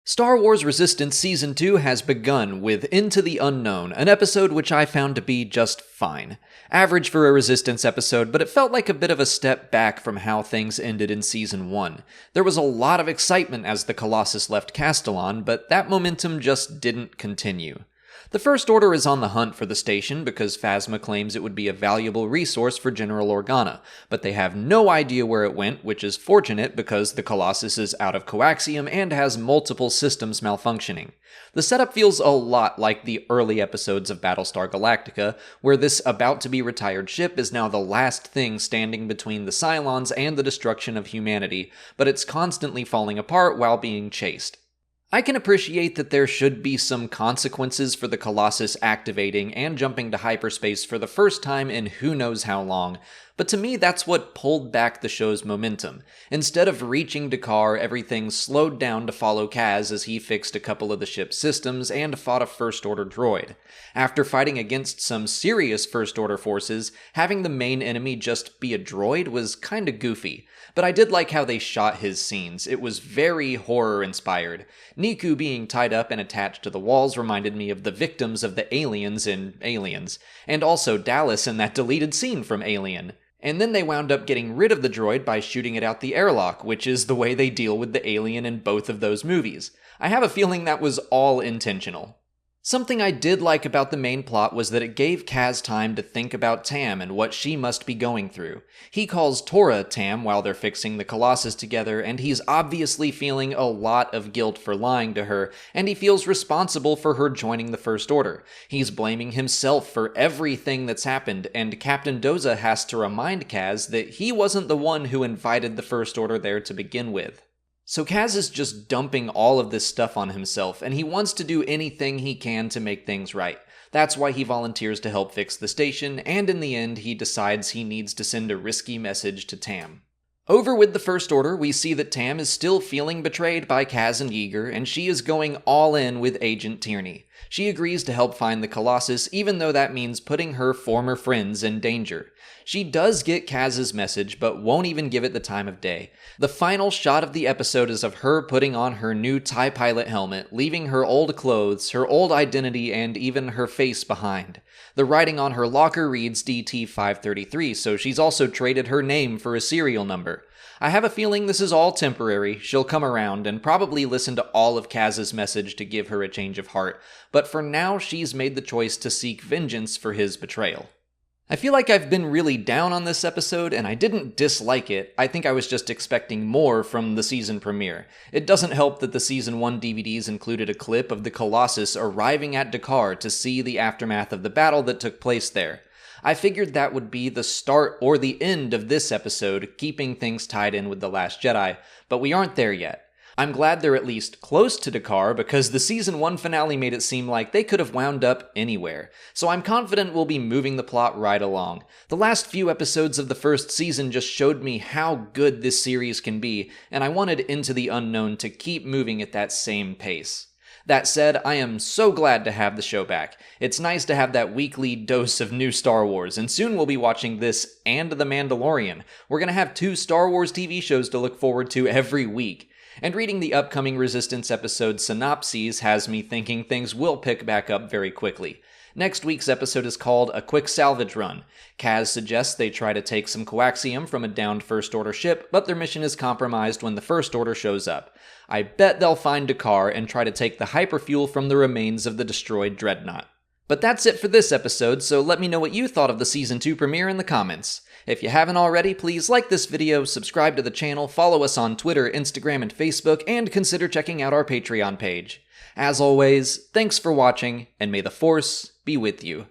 Star Wars Resistance Season 2 has begun with Into the Unknown, an episode which I found to be just fine. Average for a Resistance episode, but it felt like a bit of a step back from how things ended in Season 1. There was a lot of excitement as the Colossus left Castellon, but that momentum just didn't continue. The First Order is on the hunt for the station because Phasma claims it would be a valuable resource for General Organa, but they have no idea where it went, which is fortunate because the Colossus is out of coaxium and has multiple systems malfunctioning. The setup feels a lot like the early episodes of Battlestar Galactica, where this about-to-be-retired ship is now the last thing standing between the Cylons and the destruction of humanity, but it's constantly falling apart while being chased. I can appreciate that there should be some consequences for the Colossus activating and jumping to hyperspace for the first time in who knows how long, but to me that's what pulled back the show's momentum. Instead of reaching D'Qar, everything slowed down to follow Kaz as he fixed a couple of the ship's systems and fought a First Order droid. After fighting against some serious First Order forces, having the main enemy just be a droid was kinda goofy. But I did like how they shot his scenes. It was very horror-inspired. Neeku being tied up and attached to the walls reminded me of the victims of the aliens in Aliens, and also Dallas in that deleted scene from Alien. And then they wound up getting rid of the droid by shooting it out the airlock, which is the way they deal with the alien in both of those movies. I have a feeling that was all intentional. Something I did like about the main plot was that it gave Kaz time to think about Tam and what she must be going through. He calls Tora Tam while they're fixing the Colossus together, and he's obviously feeling a lot of guilt for lying to her, and he feels responsible for her joining the First Order. He's blaming himself for everything that's happened, and Captain Doza has to remind Kaz that he wasn't the one who invited the First Order there to begin with. So Kaz is just dumping all of this stuff on himself, and he wants to do anything he can to make things right. That's why he volunteers to help fix the station, and in the end he decides he needs to send a risky message to Tam. Over with the First Order, we see that Tam is still feeling betrayed by Kaz and Yeager, and she is going all in with Agent Tierney. She agrees to help find the Colossus, even though that means putting her former friends in danger. She does get Kaz's message, but won't even give it the time of day. The final shot of the episode is of her putting on her new TIE pilot helmet, leaving her old clothes, her old identity, and even her face behind. The writing on her locker reads DT-533, so she's also traded her name for a serial number. I have a feeling this is all temporary. She'll come around and probably listen to all of Kaz's message to give her a change of heart, but for now she's made the choice to seek vengeance for his betrayal. I feel like I've been really down on this episode, and I didn't dislike it. I think I was just expecting more from the season premiere. It doesn't help that the Season 1 DVDs included a clip of the Colossus arriving at D'Qar to see the aftermath of the battle that took place there. I figured that would be the start or the end of this episode, keeping things tied in with The Last Jedi, but we aren't there yet. I'm glad they're at least close to D'Qar because the Season 1 finale made it seem like they could have wound up anywhere, so I'm confident we'll be moving the plot right along. The last few episodes of the first season just showed me how good this series can be, and I wanted Into the Unknown to keep moving at that same pace. That said, I am so glad to have the show back. It's nice to have that weekly dose of new Star Wars, and soon we'll be watching this and The Mandalorian. We're gonna have 2 Star Wars TV shows to look forward to every week. And reading the upcoming Resistance episode synopses has me thinking things will pick back up very quickly. Next week's episode is called A Quick Salvage Run. Kaz suggests they try to take some coaxium from a downed First Order ship, but their mission is compromised when the First Order shows up. I bet they'll find D'Qar and try to take the hyperfuel from the remains of the destroyed Dreadnought. But that's it for this episode, so let me know what you thought of the Season 2 premiere in the comments. If you haven't already, please like this video, subscribe to the channel, follow us on Twitter, Instagram, and Facebook, and consider checking out our Patreon page. As always, thanks for watching, and may the Force be with you.